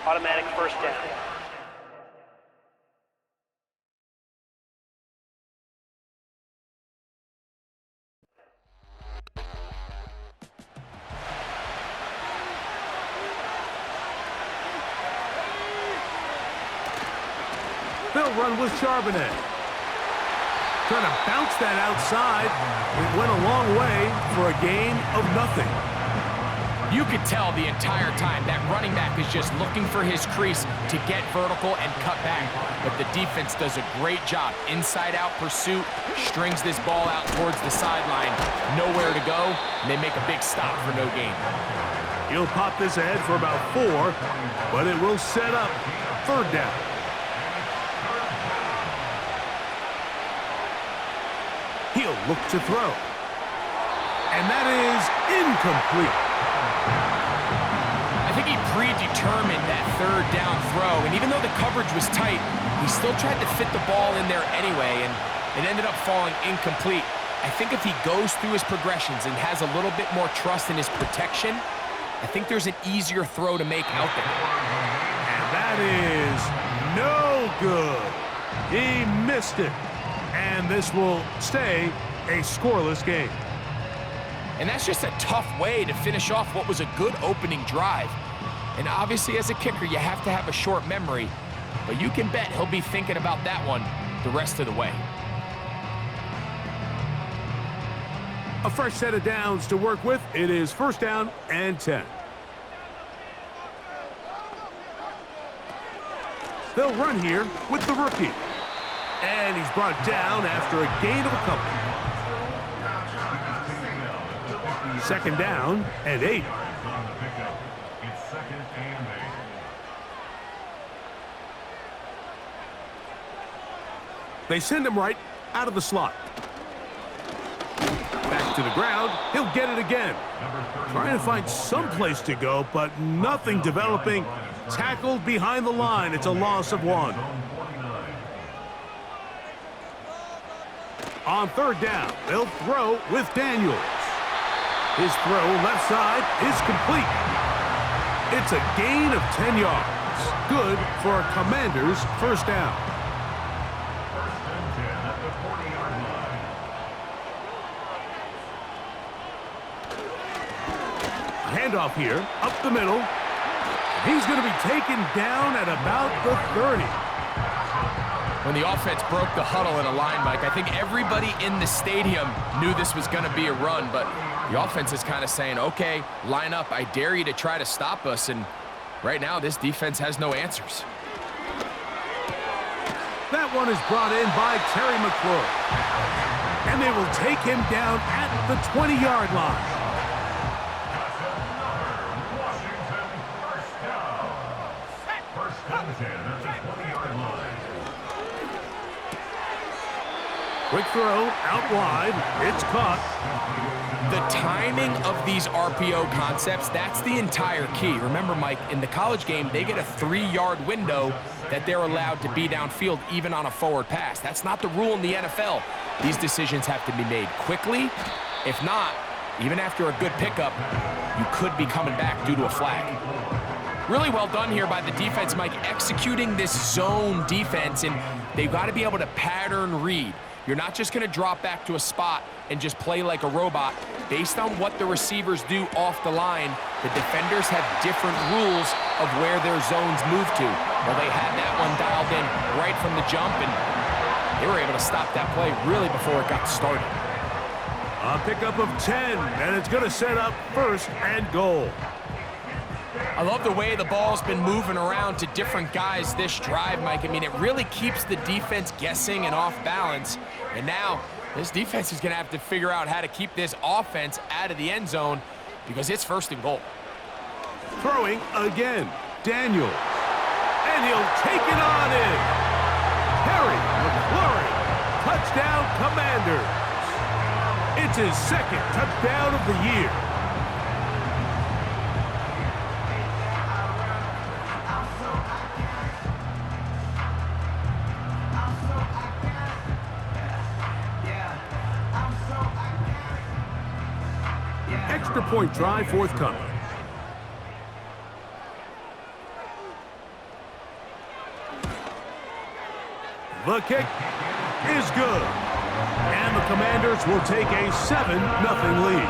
Automatic first down. They'll run with Charbonnet. Trying to bounce that outside. It went a long way for a gain of nothing. You could tell the entire time that running back is just looking for his crease to get vertical and cut back. But the defense does a great job. Inside-out pursuit, strings this ball out towards the sideline. Nowhere to go, and they make a big stop for no gain. He'll pop this ahead for about 4, but it will set up third down. He'll look to throw. And that is incomplete. I think he predetermined that third down throw, and even though the coverage was tight, he still tried to fit the ball in there anyway, and it ended up falling incomplete. I think if he goes through his progressions and has a little bit more trust in his protection, I think there's an easier throw to make out there. And that is no good. He missed it. And this will stay a scoreless game. And that's just a tough way to finish off what was a good opening drive. And obviously, as a kicker, you have to have a short memory, but you can bet he'll be thinking about that one the rest of the way. A fresh set of downs to work with. It is first down and 10. They'll run here with the rookie. And he's brought down after a gain of a couple. Second down and 8. They send him right out of the slot. Back to the ground. He'll get it again. Trying to find some place to go, but nothing developing. Tackled behind the line. It's a loss of 1. On third down, they'll throw with Daniels. His throw left side is complete. It's a gain of 10 yards. Good for a Commanders first down. Handoff here, up the middle. He's going to be taken down at about the 30. When the offense broke the huddle in a line, Mike, I think everybody in the stadium knew this was going to be a run, but the offense is kind of saying, okay, line up, I dare you to try to stop us, and right now this defense has no answers. That one is brought in by Terry McLaurin, and they will take him down at the 20-yard line. Quick throw, out wide, it's caught. The timing of these RPO concepts, that's the entire key. Remember, Mike, in the college game, they get a 3-yard window that they're allowed to be downfield even on a forward pass. That's not the rule in the NFL. These decisions have to be made quickly. If not, even after a good pickup, you could be coming back due to a flag. Really well done here by the defense, Mike, executing this zone defense, and they've got to be able to pattern read. You're not just going to drop back to a spot and just play like a robot. Based on what the receivers do off the line, the defenders have different rules of where their zones move to. Well, they had that one dialed in right from the jump, and they were able to stop that play really before it got started. A pickup of 10, and it's going to set up first and goal. I love the way the ball's been moving around to different guys this drive, Mike. I mean, it really keeps the defense guessing and off balance. And now, this defense is going to have to figure out how to keep this offense out of the end zone because it's first and goal. Throwing again, Daniels. And he'll take it on in. Terry McLaurin, touchdown Commanders. It's his second touchdown of the year. Extra point try forthcoming. The kick is good. And the Commanders will take a 7-0 lead.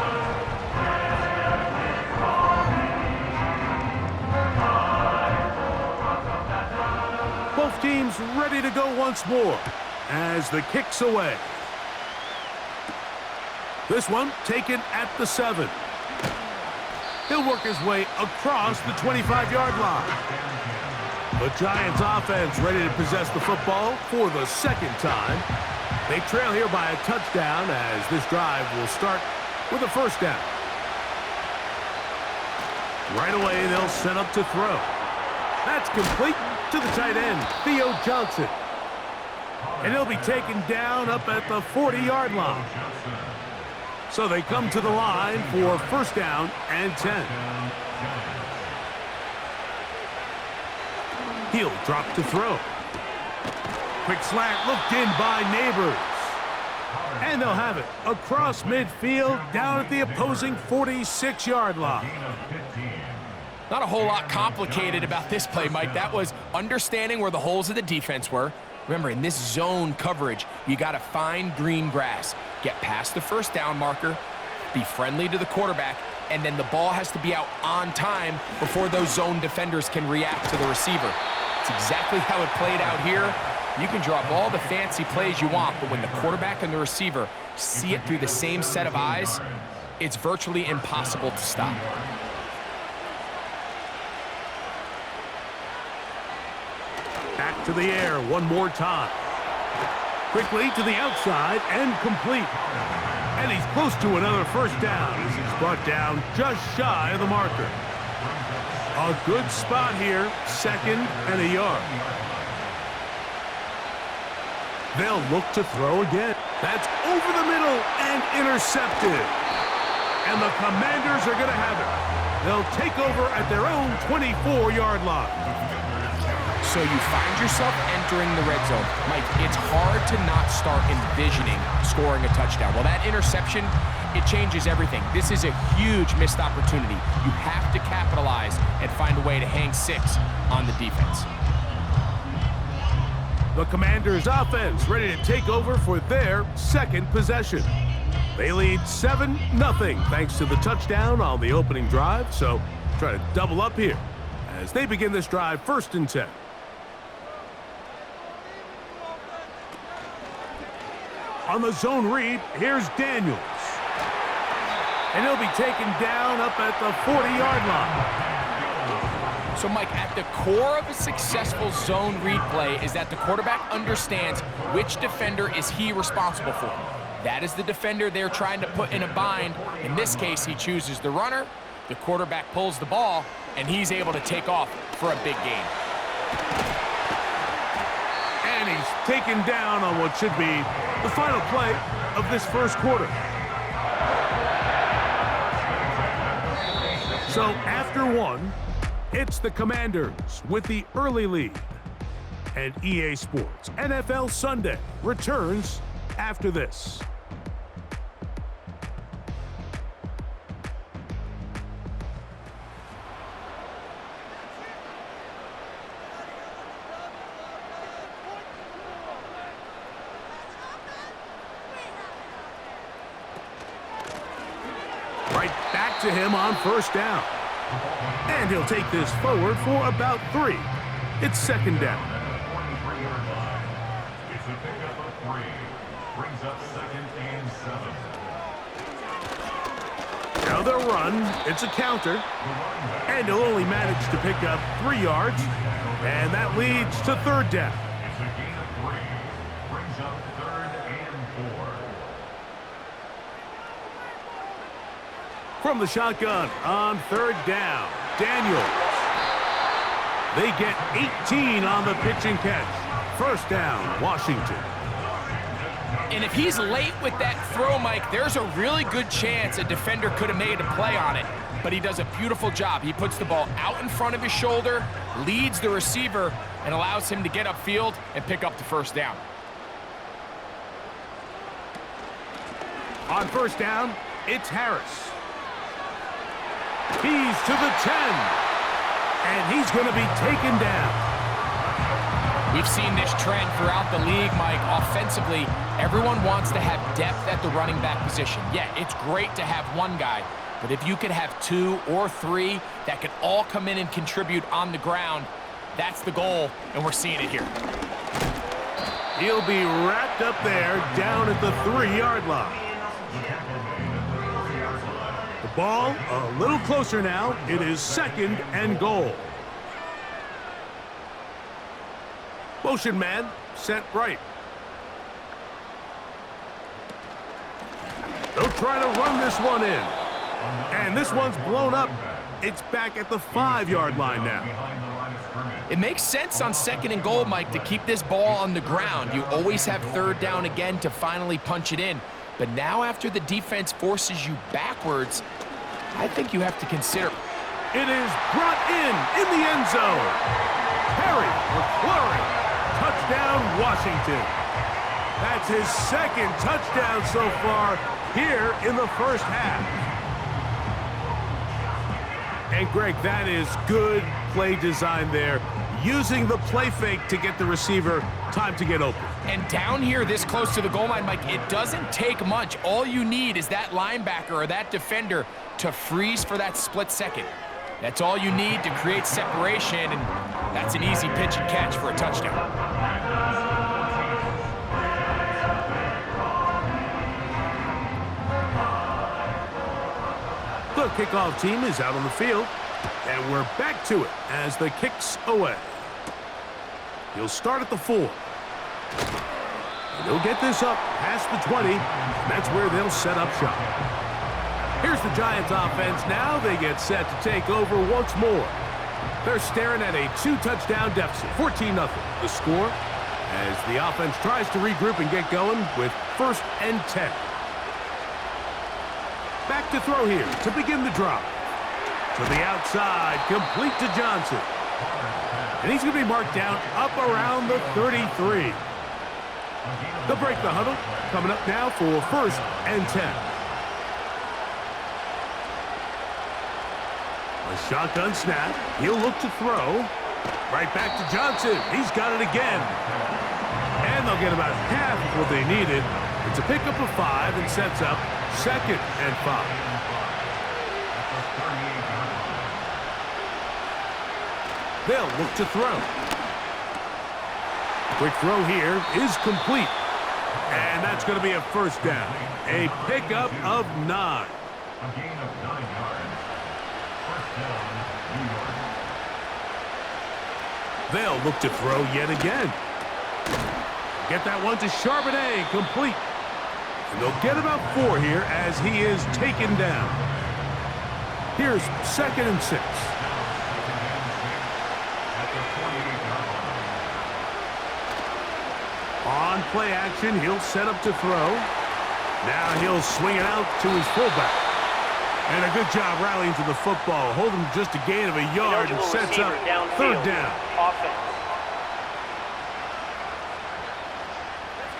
Both teams ready to go once more as the kick's away. This one taken at the 7. He'll work his way across the 25-yard line. The Giants offense ready to possess the football for the second time. They trail here by a touchdown as this drive will start with a first down. Right away, they'll set up to throw. That's complete to the tight end, Theo Johnson. And he'll be taken down up at the 40-yard line. So they come to the line for first down and 10. He'll drop to throw. Quick slant looked in by Neighbors. And they'll have it across midfield down at the opposing 46-yard line. Not a whole lot complicated about this play, Mike. That was understanding where the holes of the defense were. Remember, in this zone coverage, you got to find green grass. Get past the first down marker, be friendly to the quarterback, and then the ball has to be out on time before those zone defenders can react to the receiver. It's exactly how it played out here. You can draw up all the fancy plays you want, but when the quarterback and the receiver see it through the same set of eyes, it's virtually impossible to stop. Back to the air one more time. Quickly to the outside and complete. And he's close to another first down as he's brought down just shy of the marker. A good spot here, second and a yard. They'll look to throw again. That's over the middle and intercepted. And the Commanders are going to have it. They'll take over at their own 24-yard line. So you find yourself entering the red zone. Mike, it's hard to not start envisioning scoring a touchdown. Well, that interception, it changes everything. This is a huge missed opportunity. You have to capitalize and find a way to hang 6 on the defense. The Commanders' offense ready to take over for their second possession. They lead 7-0 thanks to the touchdown on the opening drive, so try to double up here as they begin this drive first and 10. On the zone read, here's Daniels. And he'll be taken down up at the 40-yard line. So, Mike, at the core of a successful zone read play is that the quarterback understands which defender is he responsible for. That is the defender they're trying to put in a bind. In this case, he chooses the runner, the quarterback pulls the ball, and he's able to take off for a big gain. And he's taken down on what should be the final play of this first quarter. So after one, it's the Commanders with the early lead. And EA Sports NFL Sunday returns after this. Right back to him on first down. And he'll take this forward for about 3. It's second down. It's a pickup of 3. Brings up second and 7. Now they'll run. It's a counter. And he'll only manage to pick up 3 yards. And that leads to third down. It's a gain of 3. Brings up third and 4. From the shotgun on third down, Daniels. They get 18 on the pitch and catch. First down, Washington. And if he's late with that throw, Mike, there's a really good chance a defender could have made a play on it. But he does a beautiful job. He puts the ball out in front of his shoulder, leads the receiver, and allows him to get upfield and pick up the first down. On first down, it's Harris. He's to the 10. And he's going to be taken down. We've seen this trend throughout the league, Mike. Offensively, everyone wants to have depth at the running back position. Yeah, it's great to have one guy, but if you could have 2 or 3 that could all come in and contribute on the ground, that's the goal, and we're seeing it here. He'll be wrapped up there down at the 3-yard line. The ball a little closer now. It is 2nd and goal. Motion man sent right. They'll try to run this one in. And this one's blown up. It's back at the 5-yard line now. It makes sense on 2nd and goal, Mike, to keep this ball on the ground. You always have 3rd down again to finally punch it in. But now after the defense forces you backwards, I think you have to consider. It is brought in the end zone. Harry McLaurin. Touchdown, Washington. That's his 2nd touchdown so far here in the first half. And Greg, that is good play design there, using the play fake to get the receiver time to get open. And down here this close to the goal line, Mike, it doesn't take much. All you need is that linebacker or that defender to freeze for that split second. That's all you need to create separation, and that's an easy pitch and catch for a touchdown. The kickoff team is out on the field, and we're back to it as the kick's away. He'll start at the 4. And he'll get this up past the 20, and that's where they'll set up shop. Here's the Giants offense now. They get set to take over once more. They're staring at a 2-touchdown deficit, 14-0. The score as the offense tries to regroup and get going with 1st and 10. Back to throw here to begin the drive. To the outside, complete to Johnson. And he's going to be marked down up around the 33. They'll break the huddle. Coming up now for 1st and 10. A shotgun snap. He'll look to throw. Right back to Johnson. He's got it again. And they'll get about half of what they needed. It's a pickup of 5 and sets up 2nd and 5. They'll look to throw. Quick throw here is complete. And that's going to be a 1st down. A pickup of 9. A gain of 9 yards. They'll look to throw yet again. Get that one to Charbonnet, complete. And they'll get about 4 here as he is taken down. Here's 2nd and 6. On play action, he'll set up to throw. Now he'll swing it out to his fullback. And a good job rallying to the football. Hold him just a gain of a yard and sets up 3rd down. Offense.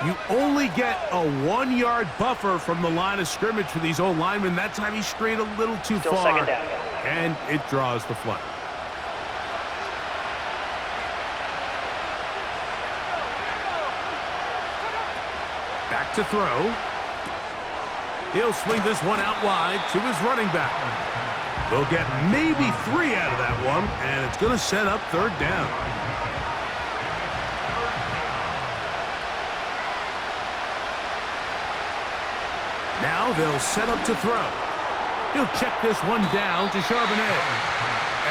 You only get a 1-yard buffer from the line of scrimmage for these old linemen. That time he strayed a little too Still far. 2nd down. And it draws the flag. Back to throw. He'll swing this one out wide to his running back. They'll get maybe 3 out of that one, and it's going to set up 3rd down. Now they'll set up to throw. He'll check this one down to Charbonnet.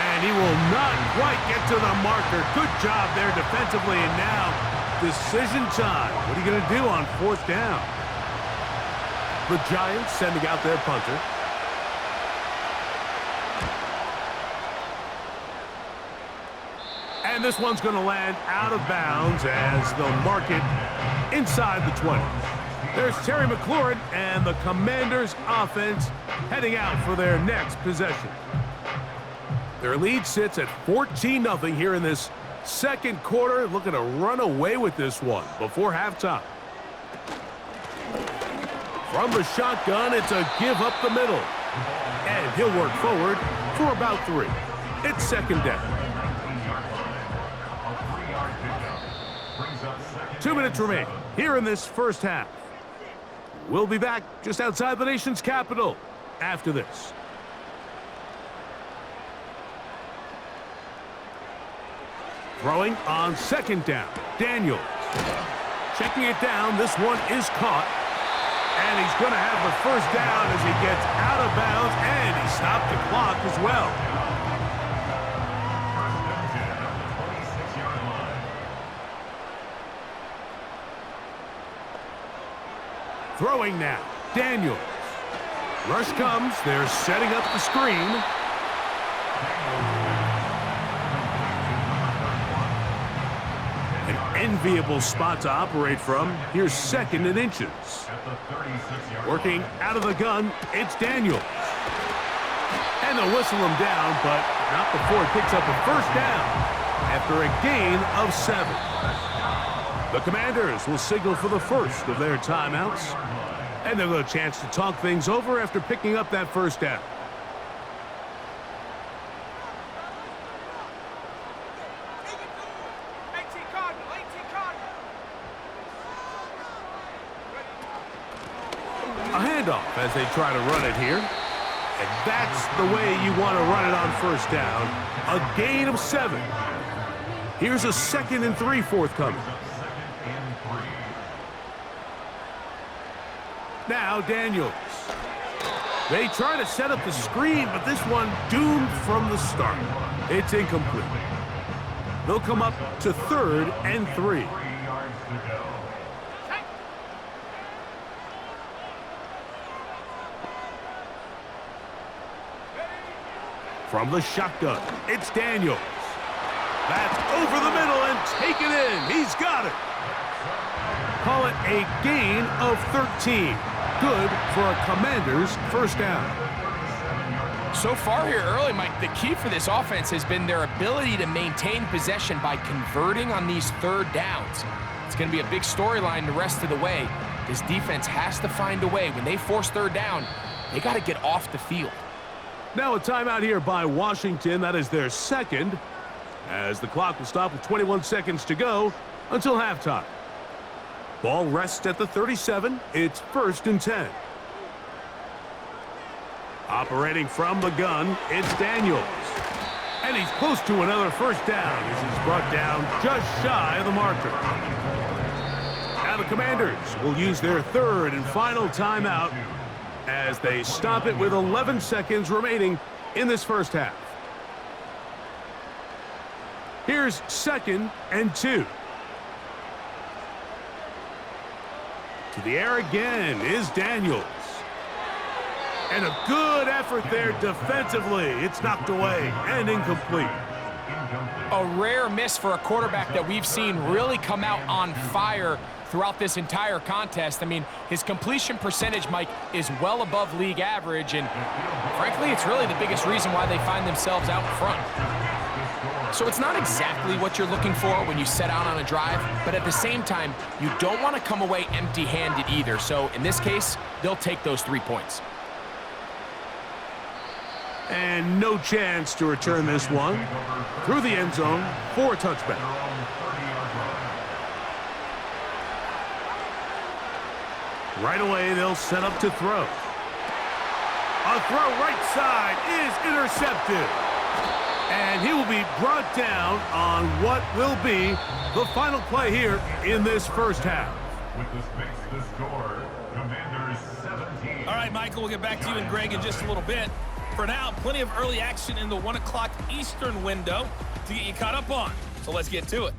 And he will not quite get to the marker. Good job there defensively, and now decision time. What are you going to do on 4th down? The Giants sending out their punter. And this one's going to land out of bounds as they'll mark it inside the 20. There's Terry McLaurin and the Commanders offense heading out for their next possession. Their lead sits at 14-0 here in this 2nd quarter. Looking to run away with this one before halftime. From the shotgun, it's a give up the middle. And he'll work forward for about 3. It's 2nd down. Brings up second 2 minutes and remain 7. here in this first half. We'll be back just outside the nation's capital after this. Throwing on second down, Daniels. Checking it down, this one is caught. And he's going to have the first down as he gets out of bounds, and he stopped the clock as well. First and 10 at the 26-yard line. Throwing now, Daniels. Rush comes, they're setting up the screen. An enviable spot to operate from. Here's second and inches. At the 36-yard Working line. out of the gun, it's Daniels. And they'll whistle him down, but not before he picks up a first down after a gain of 7. The Commanders will signal for the first of their timeouts. And they'll get a chance to talk things over after picking up that first down. A handoff as they try to run it here. And that's the way you want to run it on first down. A gain of 7. Here's a 2nd and 3 forthcoming. Second and 3. Now Daniels. They try to set up the screen, but this one doomed from the start. It's incomplete. They'll come up to 3rd and 3. 3 yards to go. From the shotgun, it's Daniels. That's over the middle and taken in. He's got it. Call it a gain of 13. Good for a Commander's first down. So far here early, Mike, the key for this offense has been their ability to maintain possession by converting on these third downs. It's going to be a big storyline the rest of the way. This defense has to find a way. When they force third down, they got to get off the field. Now a timeout here by Washington. That is their second, as the clock will stop with 21 seconds to go until halftime. Ball rests at the 37. It's 1st and 10. Operating from the gun, it's Daniels. And he's close to another first down as he's brought down just shy of the marker. Now the Commanders will use their 3rd and final timeout as they stop it with 11 seconds remaining in this first half. Here's 2nd and 2. To the air again is Daniels. And a good effort there defensively. It's knocked away and incomplete. A rare miss for a quarterback that we've seen really come out on fire throughout this entire contest. I mean, his completion percentage, Mike, is well above league average, and frankly, it's really the biggest reason why they find themselves out front. So it's not exactly what you're looking for when you set out on a drive, but at the same time, you don't want to come away empty-handed either. So in this case, they'll take those 3 points. And no chance to return this one through the end zone for a touchback. Right away, they'll set up to throw. A throw right side is intercepted. And he will be brought down on what will be the final play here in this first half. With this makes the score, Commanders 17. All right, Michael, we'll get back to you and Greg in just a little bit. For now, plenty of early action in the 1 o'clock Eastern window to get you caught up on. So let's get to it.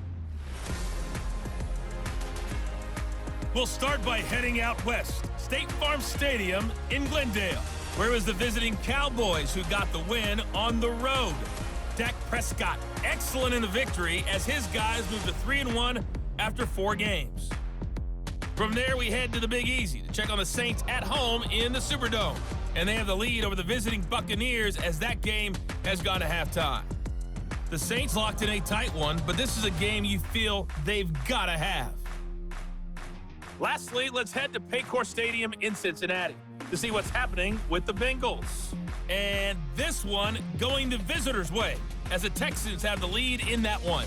We'll start by heading out west. State Farm Stadium in Glendale, where it was the visiting Cowboys who got the win on the road. Dak Prescott, excellent in the victory as his guys moved to 3-1 after 4 games. From there, we head to the Big Easy to check on the Saints at home in the Superdome. And they have the lead over the visiting Buccaneers as that game has gone to halftime. The Saints locked in a tight one, but this is a game you feel they've got to have. Lastly, let's head to Paycor Stadium in Cincinnati to see what's happening with the Bengals. And this one going the visitors' way as the Texans have the lead in that one.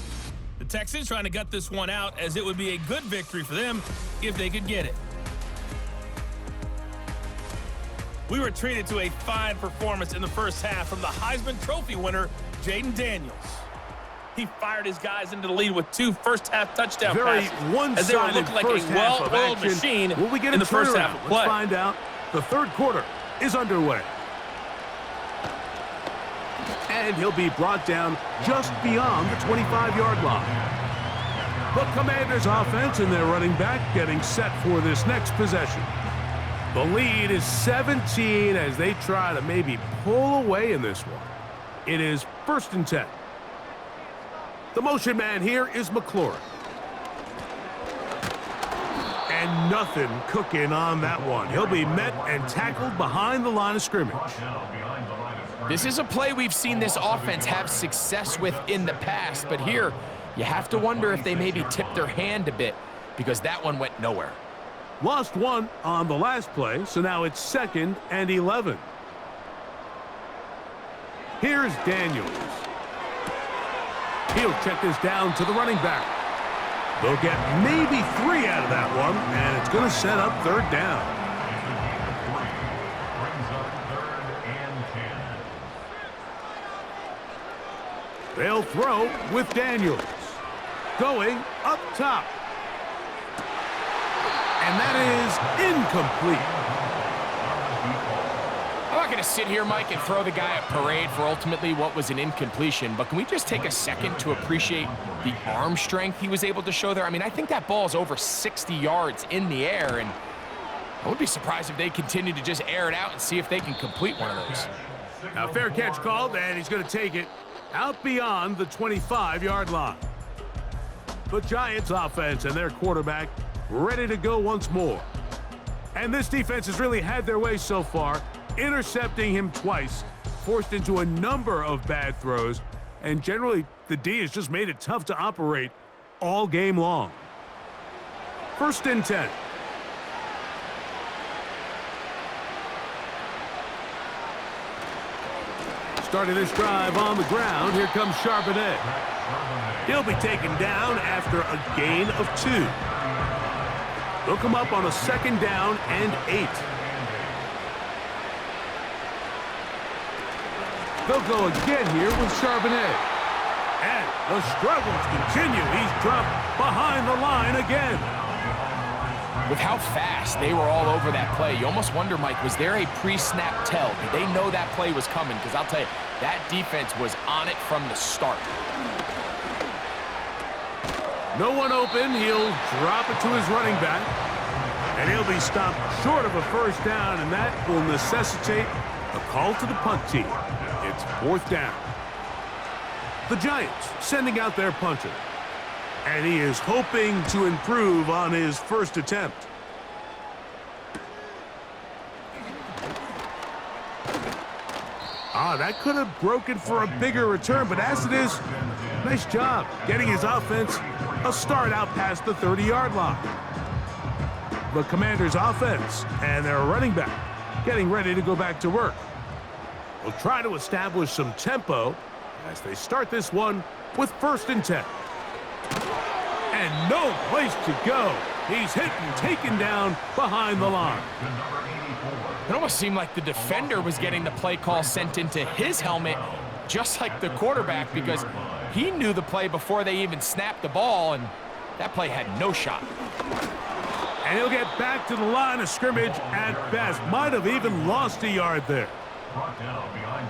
The Texans trying to gut this one out, as it would be a good victory for them if they could get it. We were treated to a fine performance in the first half from the Heisman Trophy winner, Jayden Daniels. He fired his guys into the lead with 2 first-half touchdown passes, as they were looking like a well-oiled machine Will we get in a the first half of turnaround? play. Let's find out. The third quarter is underway. And he'll be brought down just beyond the 25-yard line. The Commanders' offense and their running back getting set for this next possession. The lead is 17 as they try to maybe pull away in this one. It is 1st and 10. The motion man here is McLaurin. And nothing cooking on that one. He'll be met and tackled behind the line of scrimmage. This is a play we've seen this offense have success with in the past, but here you have to wonder if they maybe tipped their hand a bit, because that one went nowhere. Lost one on the last play, so now it's 2nd and 11. Here's Daniels. He'll check this down to the running back. They'll get maybe 3 out of that one, and it's going to set up 3rd down. They'll throw with Daniels. Going up top. And that is incomplete. I'm not going to sit here, Mike, and throw the guy a parade for ultimately what was an incompletion, but can we just take a second to appreciate the arm strength he was able to show there? I mean, I think that ball is over 60 yards in the air, and I would be surprised if they continue to just air it out and see if they can complete one of those. Now, fair catch called, and he's going to take it out beyond the 25-yard line. The Giants offense and their quarterback ready to go once more. And this defense has really had their way so far, intercepting him twice, forced into a number of bad throws, and generally the D has just made it tough to operate all game long. 1st and 10. Starting this drive on the ground, here comes Charbonnet. He'll be taken down after a gain of 2. They'll come up on a 2nd down and 8. They'll go again here with Charbonnet. And the struggles continue. He's dropped behind the line again. With how fast they were all over that play, you almost wonder, Mike, was there a pre-snap tell? Did they know that play was coming? Because I'll tell you, that defense was on it from the start. No one open. He'll drop it to his running back. And he'll be stopped short of a 1st down, and that will necessitate a call to the punt team. It's 4th down. The Giants sending out their punter. And he is hoping to improve on his 1st attempt. That could have broken for a bigger return, but as it is, nice job getting his offense a start out past the 30-yard line. The Commanders' offense and their running back getting ready to go back to work. Will try to establish some tempo as they start this one with 1st and 10. And no place to go. He's hit and taken down behind the line. It almost seemed like the defender was getting the play call sent into his helmet, just like the quarterback, because he knew the play before they even snapped the ball, and that play had no shot. And he'll get back to the line of scrimmage at best. Might have even lost a yard there.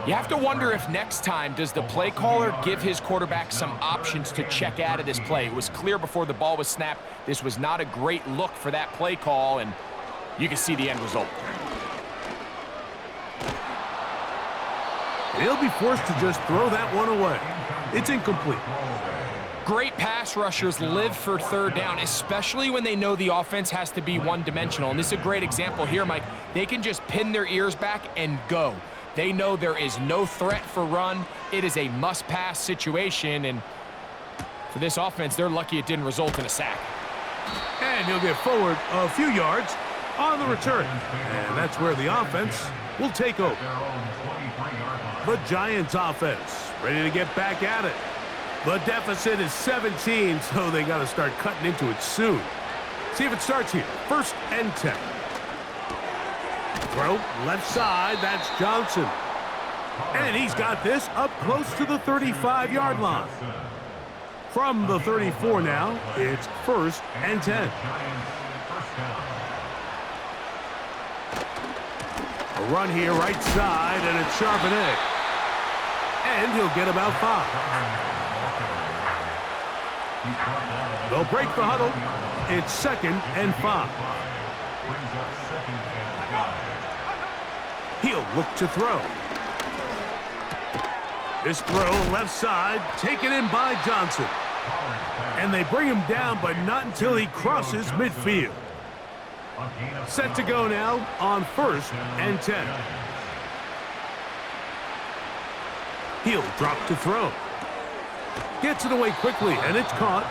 You have to wonder if next time does the play caller give his quarterback some options to check out of this play. It was clear before the ball was snapped this was not a great look for that play call, and you can see the end result. And he'll be forced to just throw that one away. It's incomplete. Great pass rushers live for 3rd down, especially when they know the offense has to be one-dimensional. And this is a great example here, Mike. They can just pin their ears back and go. They know there is no threat for run. It is a must-pass situation, and for this offense, they're lucky it didn't result in a sack. And he'll get forward a few yards on the return. And that's where the offense will take over. The Giants offense ready to get back at it. The deficit is 17, so they got to start cutting into it soon. See if it starts here. 1st and 10. Throw left side. That's Johnson. And he's got this up close to the 35-yard line. From the 34 now, it's 1st and 10. A run here right side, and it's Charbonnet. And he'll get about 5. They'll break the huddle. It's 2nd and 5. He'll look to throw. This throw left side, taken in by Johnson. And they bring him down, but not until he crosses midfield. Set to go now on 1st and 10. He'll drop to throw. Gets it away quickly, and it's caught.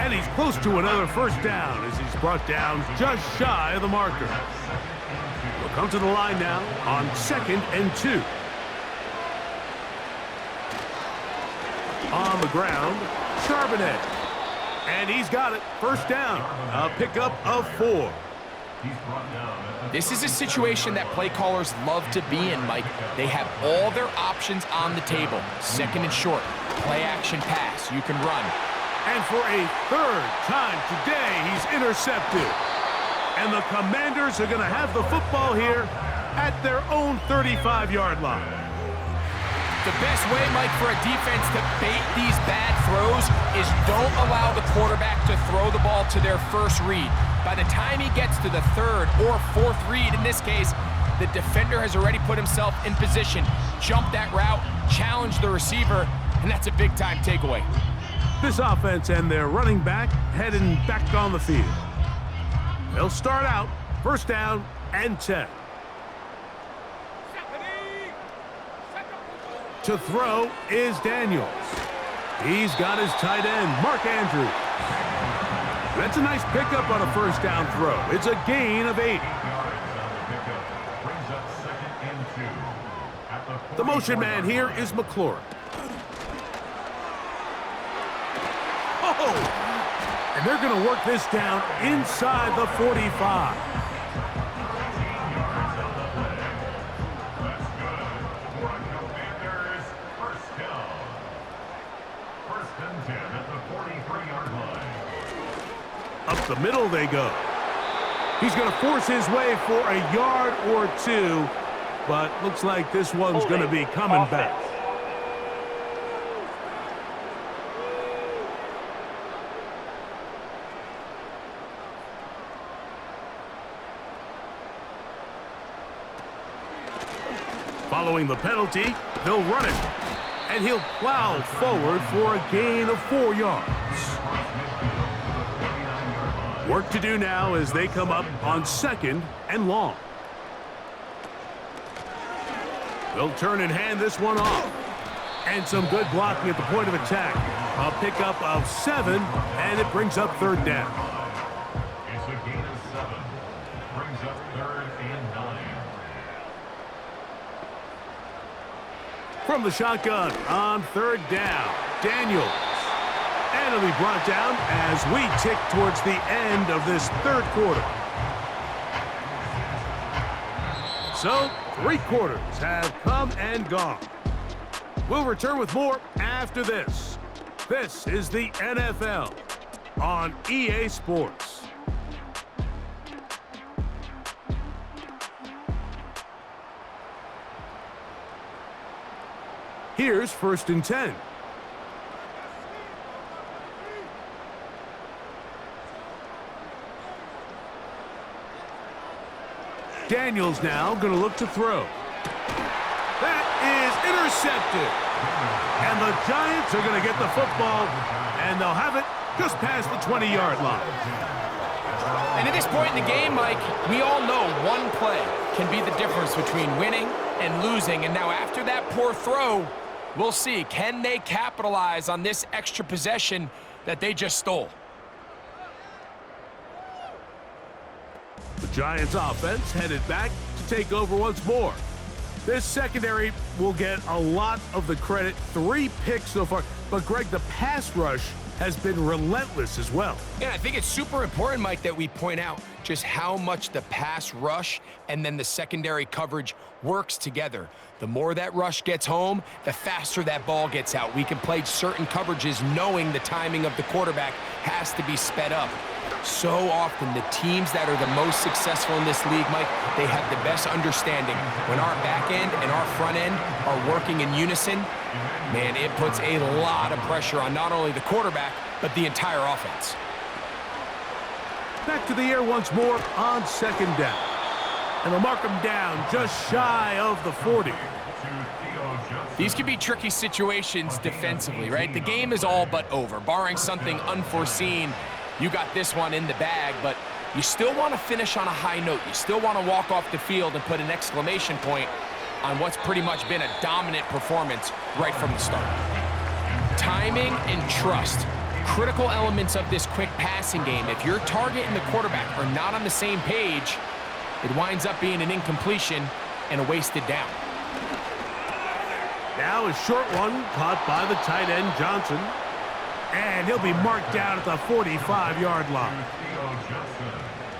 And he's close to another 1st down as he's brought down just shy of the marker. He'll come to the line now on 2nd and 2. On the ground, Charbonnet. And he's got it. 1st down. A pickup of 4. This is a situation that play callers love to be in, Mike. They have all their options on the table. 2nd and short. Play action pass. You can run. And for a 3rd time today, he's intercepted. And the Commanders are going to have the football here at their own 35-yard line. The best way, Mike, for a defense to bait these bad throws is don't allow the quarterback to throw the ball to their 1st read. By the time he gets to the 3rd or 4th read, in this case, the defender has already put himself in position, jump that route, challenge the receiver, and that's a big-time takeaway. This offense and their running back heading back on the field. They'll start out 1st down and 10. To throw is Daniels. He's got his tight end, Mark Andrews. That's a nice pickup on a 1st down throw. It's a gain of 8. The motion man here is McLaurin. Oh! And they're going to work this down inside the 45. Up the middle they go. He's going to force his way for a yard or 2, but looks like this one's going to be coming back. Following the penalty, they'll run it, and he'll plow forward for a gain of 4 yards. Work to do now as they come up on 2nd and long. They'll turn and hand this one off. And some good blocking at the point of attack. A pickup of 7, and it brings up 3rd down. It's a gain of 7. Brings up 3rd and 9. From the shotgun on 3rd down, Daniels. And it'll be brought down as we tick towards the end of this 3rd quarter. So, 3 quarters have come and gone. We'll return with more after this. This is the NFL on EA Sports. Here's 1st and 10. Daniels now going to look to throw. That is intercepted. And the Giants are going to get the football, and they'll have it just past the 20-yard line. And at this point in the game, Mike, we all know one play can be the difference between winning and losing. And now after that poor throw, we'll see, can they capitalize on this extra possession that they just stole? The Giants offense headed back to take over once more. This secondary will get a lot of the credit. 3 picks so far, But, Greg, the pass rush has been relentless as well. Yeah, I think it's super important, Mike, that we point out just how much the pass rush and then the secondary coverage works together. The more that rush gets home, the faster that ball gets out. We can play certain coverages knowing the timing of the quarterback has to be sped up. So often, the teams that are the most successful in this league, Mike, they have the best understanding. When our back end and our front end are working in unison, man, it puts a lot of pressure on not only the quarterback, but the entire offense. Back to the air once more on second down. And they'll mark him down just shy of the 40. These can be tricky situations defensively, right? The game is all but over. Barring something unforeseen, you got this one in the bag, but you still want to finish on a high note. You still want to walk off the field and put an exclamation point on what's pretty much been a dominant performance right from the start. Timing and trust, critical elements of this quick passing game. If your target and the quarterback are not on the same page, it winds up being an incompletion and a wasted down. Now a short one caught by the tight end, Johnson. And he'll be marked down at the 45-yard line.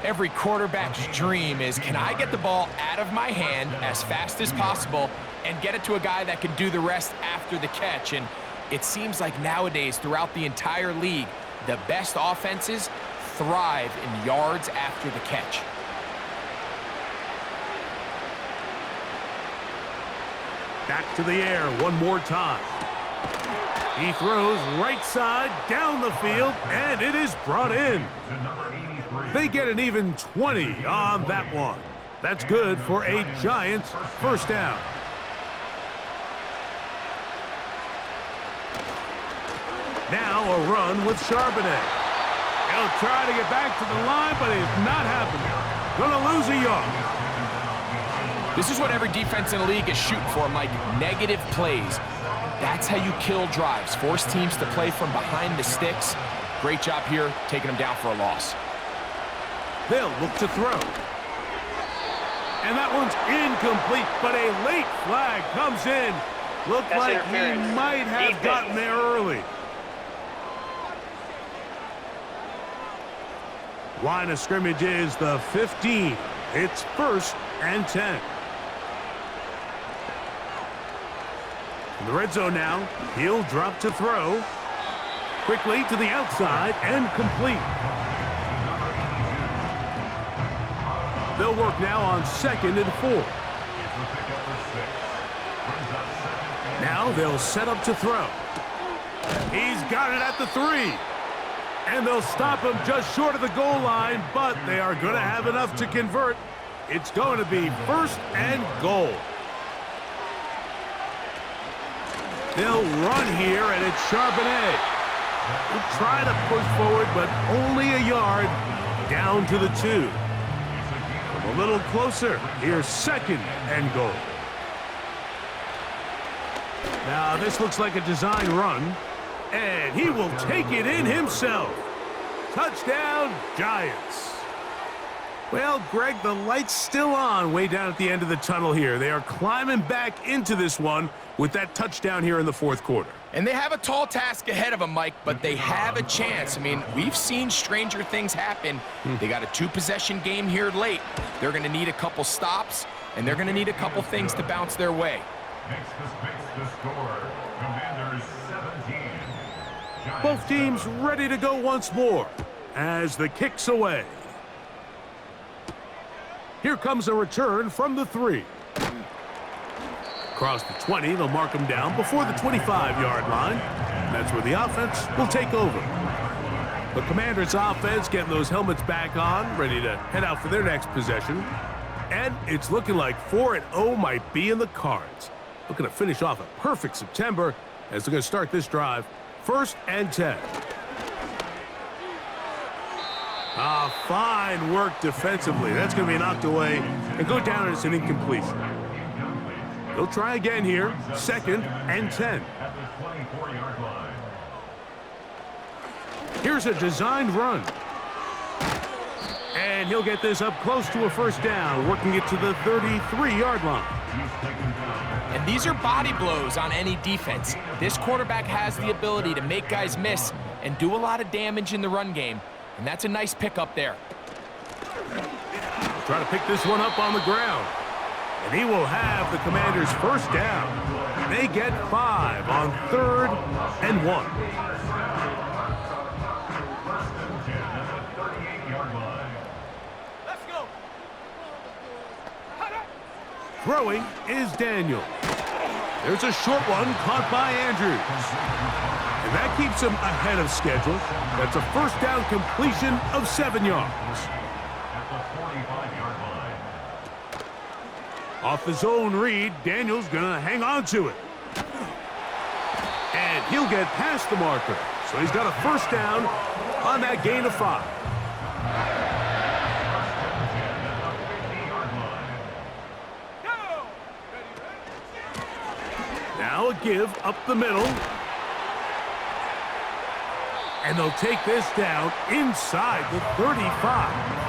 Every quarterback's dream is, can I get the ball out of my hand as fast as possible and get it to a guy that can do the rest after the catch? And it seems like nowadays, throughout the entire league, the best offenses thrive in yards after the catch. Back to the air one more time. He throws right side down the field, and it is brought in. They get an even 20 on that one. That's good for a Giants first down. Now a run with Charbonnet. He'll try to get back to the line, but it's not happening. Gonna lose a yard. This is what every defense in the league is shooting for, Mike. Negative plays. That's how you kill drives. Force teams to play from behind the sticks. Great job here, taking them down for a loss. They'll look to throw. And that one's incomplete, but a late flag comes in. Looked like he might have gotten there early. Line of scrimmage is the 15. It's 1st and 10. In the red zone now, he'll drop to throw. Quickly to the outside and complete. They'll work now on 2nd and 4. Now they'll set up to throw. He's got it at the 3. And they'll stop him just short of the goal line, but they are going to have enough to convert. It's going to be 1st and goal. They'll run here, and it's Charbonnet. He'll try to push forward, but only a yard down to the 2. A little closer. Here's 2nd and goal. Now, this looks like a design run, and he will take it in himself. Touchdown, Giants. Well, Greg, the light's still on way down at the end of the tunnel here. They are climbing back into this one with that touchdown here in the 4th quarter. And they have a tall task ahead of them, Mike, but they have a chance. I mean, we've seen stranger things happen. They got a 2-possession game here late. They're going to need a couple stops, and they're going to need a couple things to bounce their way. Makes the space to score. Commanders 17. Giants Both teams 7. ready to go once more as the kick's away. Here comes a return from the 3. Across the 20, they'll mark him down before the 25-yard line. That's where the offense will take over. The Commanders' offense getting those helmets back on, ready to head out for their next possession. And it's looking like 4-0 might be in the cards. Looking to finish off a perfect September as they're going to start this drive. 1st and 10. Fine work defensively. That's going to be knocked away and go down as an incompletion. They'll try again here. 2nd and 10. At the 24-yard line. Here's a designed run. And he'll get this up close to a 1st down, working it to the 33-yard line. And these are body blows on any defense. This quarterback has the ability to make guys miss and do a lot of damage in the run game. And that's a nice pickup there. Try to pick this one up on the ground. And he will have the Commanders' first down. They get 5 on 3rd and 1. Let's go. Throwing is Daniel. There's a short one caught by Andrews. And that keeps him ahead of schedule. That's a first down completion of 7 yards. At the 45-yard line. Off the zone read, Daniel's gonna hang on to it. And he'll get past the marker. So he's got a first down on that gain of 5. Now a give up the middle. And they'll take this down inside the 35.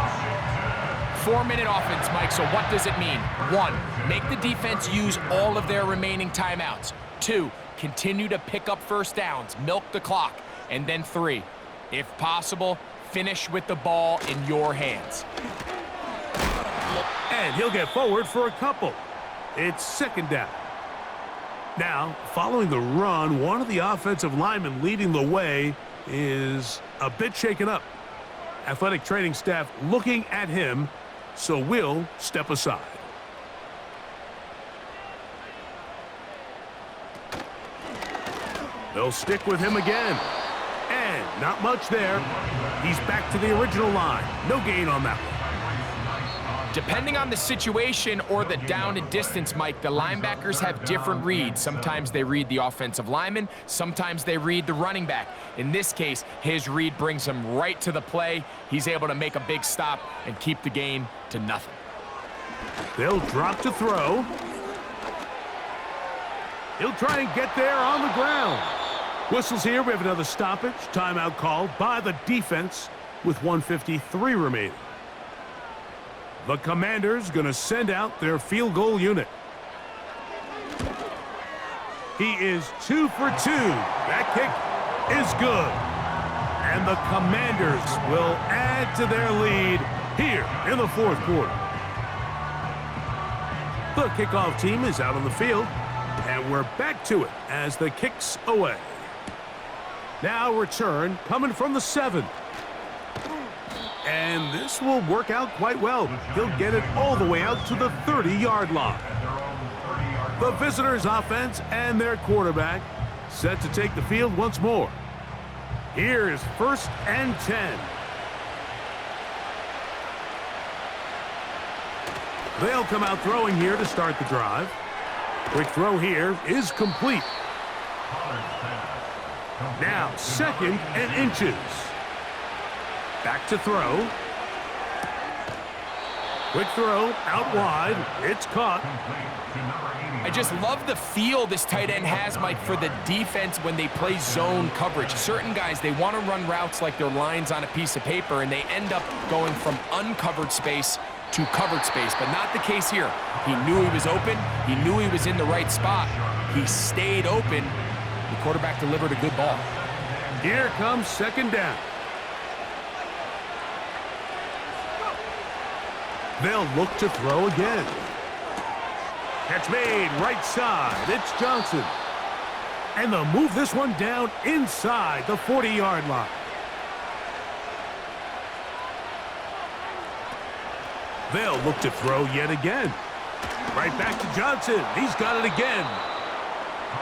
4-minute offense, Mike, so what does it mean? 1, make the defense use all of their remaining timeouts. 2, continue to pick up first downs, milk the clock. And then 3, if possible, finish with the ball in your hands. And he'll get forward for a couple. It's 2nd down. Now, following the run, one of the offensive linemen leading the way is a bit shaken up. Athletic training staff looking at him, so we'll step aside. They'll stick with him again. And not much there. He's back to the original line. No gain on that one. Depending on the situation or the down and distance, Mike, the linebackers have different reads. Sometimes they read the offensive lineman, sometimes they read the running back. In this case, his read brings him right to the play. He's able to make a big stop and keep the gain to nothing. They'll drop to throw. He'll try and get there on the ground. Whistles here. We have another stoppage. Timeout called by the defense with 1:53 remaining. The Commanders going to send out their field goal unit. He is 2 for 2. That kick is good. And the Commanders will add to their lead here in the 4th quarter. The kickoff team is out on the field, and we're back to it as the kick's away. Now return coming from the 7. And this will work out quite well. He'll get it all the way out to the 30-yard line. The visitors' offense and their quarterback set to take the field once more. Here is 1st and 10. They'll come out throwing here to start the drive. Quick throw here is complete. Now 2nd and inches. Back to throw. Quick throw out wide. It's caught. I just love the feel this tight end has, Mike, for the defense when they play zone coverage. Certain guys, they want to run routes like they're lines on a piece of paper, and they end up going from uncovered space to covered space, but not the case here. He knew he was open. He knew he was in the right spot. He stayed open. The quarterback delivered a good ball. Here comes 2nd down. They'll look to throw again. Catch made right side. It's Johnson. And they'll move this one down inside the 40-yard line. They'll look to throw yet again. Right back to Johnson. He's got it again.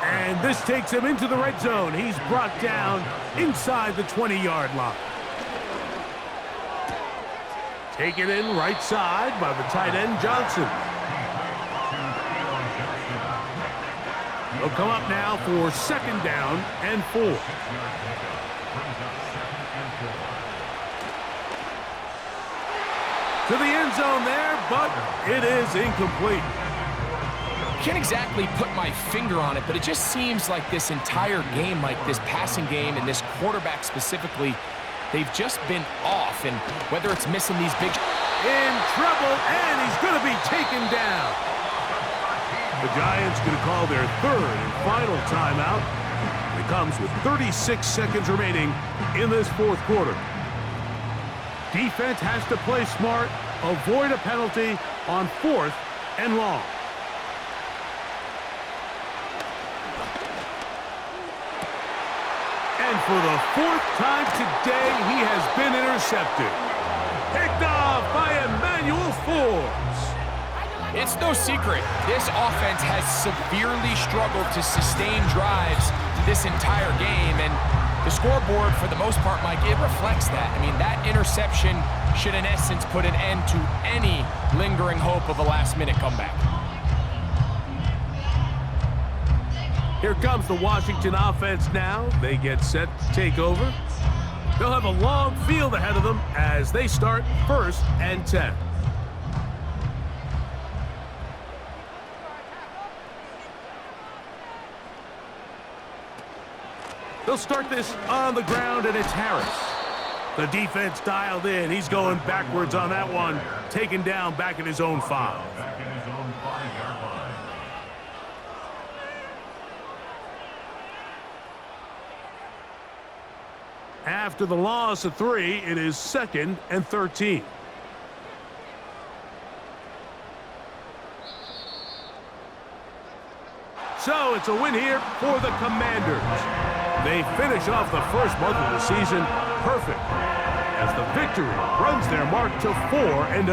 And this takes him into the red zone. He's brought down inside the 20-yard line. Taken in right side by the tight end, Johnson. They'll come up now for 2nd down and 4. To the end zone there, but it is incomplete. Can't exactly put my finger on it, but it just seems like this entire game, like this passing game and this quarterback specifically, they've just been off, and whether it's missing these big... In trouble, and he's going to be taken down. The Giants going to call their third and final timeout. It comes with 36 seconds remaining in this fourth quarter. Defense has to play smart, avoid a penalty on 4th and long. And for the 4th time today, he has been intercepted. Picked off by Emmanuel Forbes. It's no secret, this offense has severely struggled to sustain drives this entire game, and the scoreboard, for the most part, Mike, it reflects that. I mean, that interception should, in essence, put an end to any lingering hope of a last-minute comeback. Here comes the Washington offense now. They get set to take over. They'll have a long field ahead of them as they start 1st and 10. They'll start this on the ground, and it's Harris. The defense dialed in. He's going backwards on that one. Taken down back at his own 5. Back in his own 5-yard line. After the loss of 3, it is 2nd and 13. So it's a win here for the Commanders. They finish off the first month of the season perfect as the victory runs their mark to 4-0.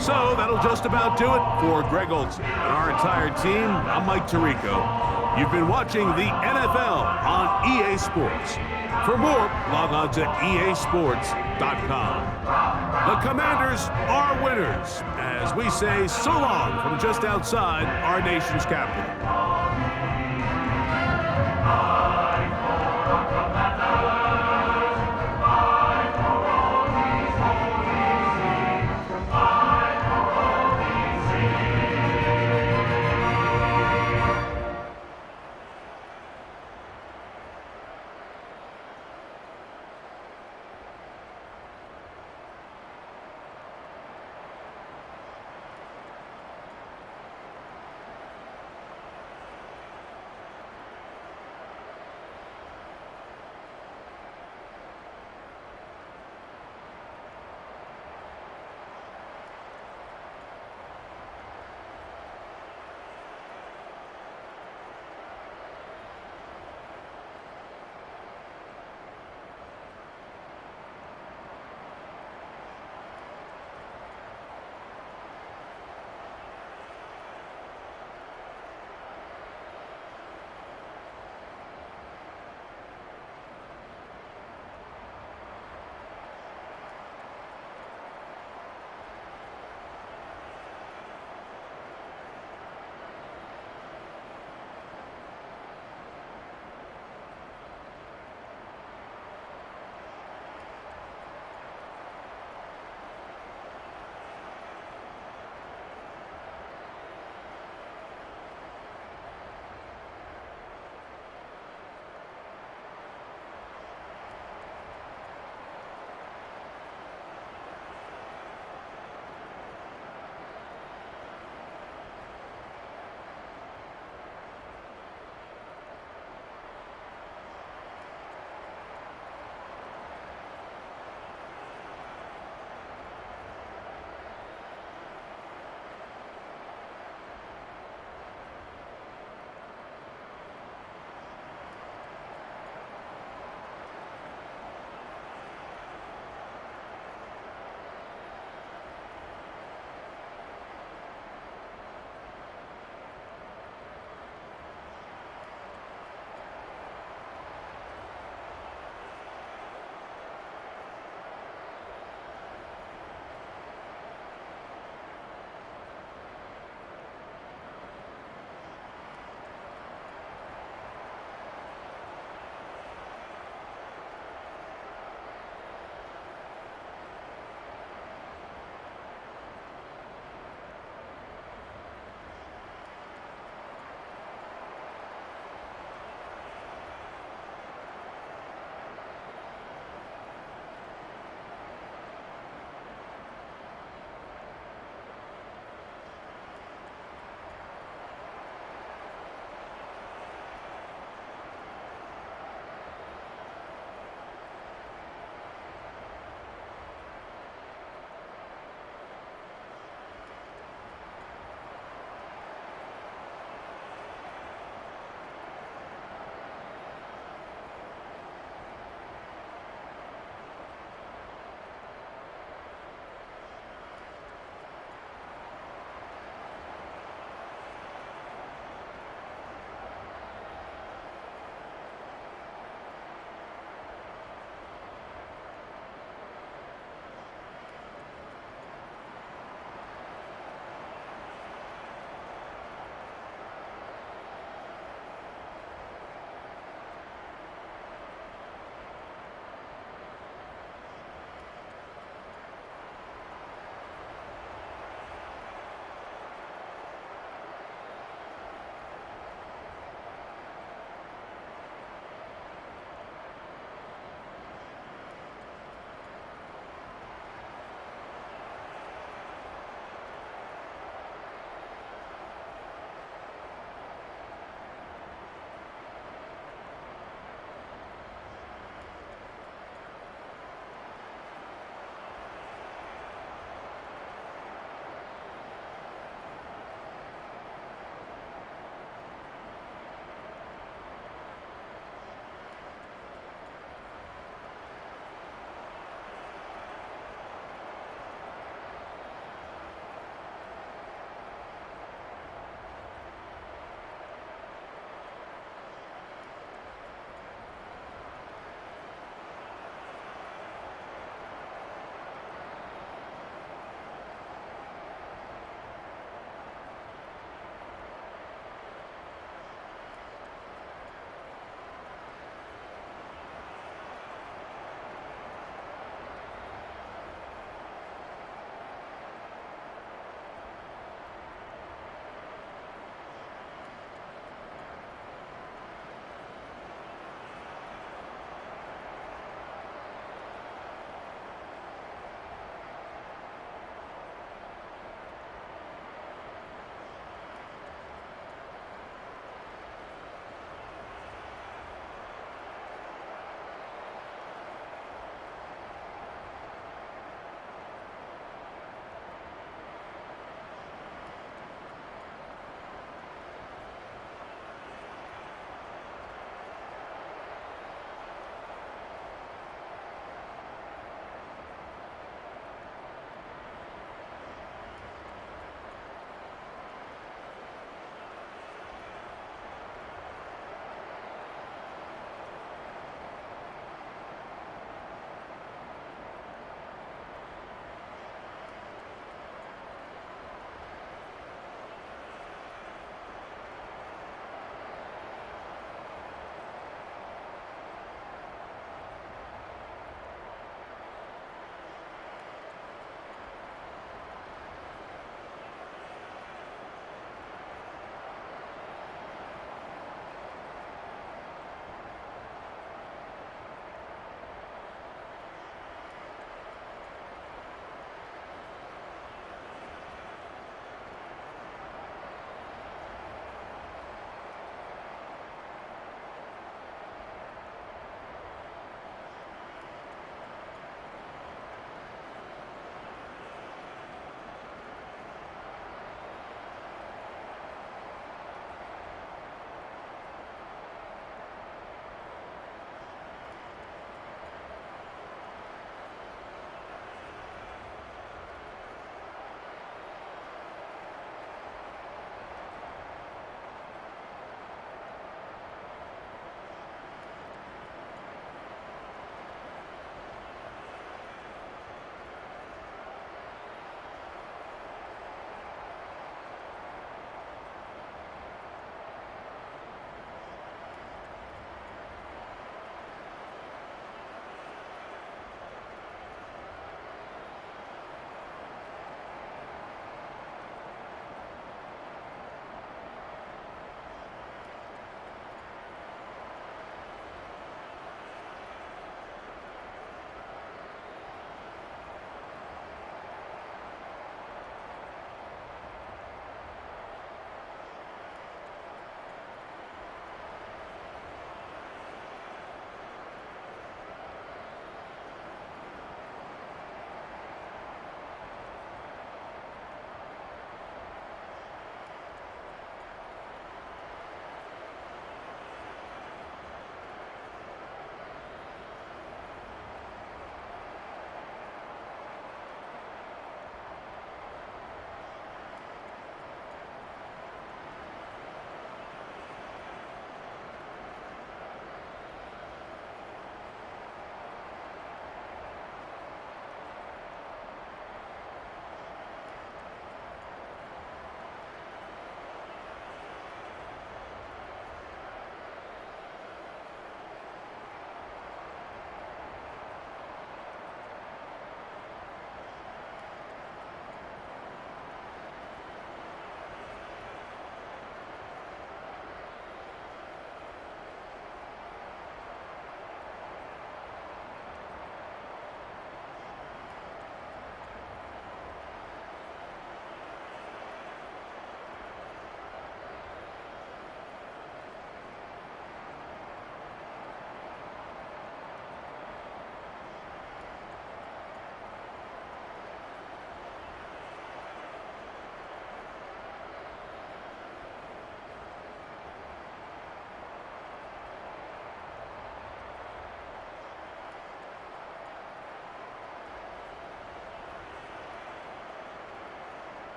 So that'll just about do it for Greg Olsen and our entire team. I'm Mike Tirico. You've been watching the NFL on EA Sports. For more, log on to easports.com. The Commanders are winners as we say so long from just outside our nation's capital.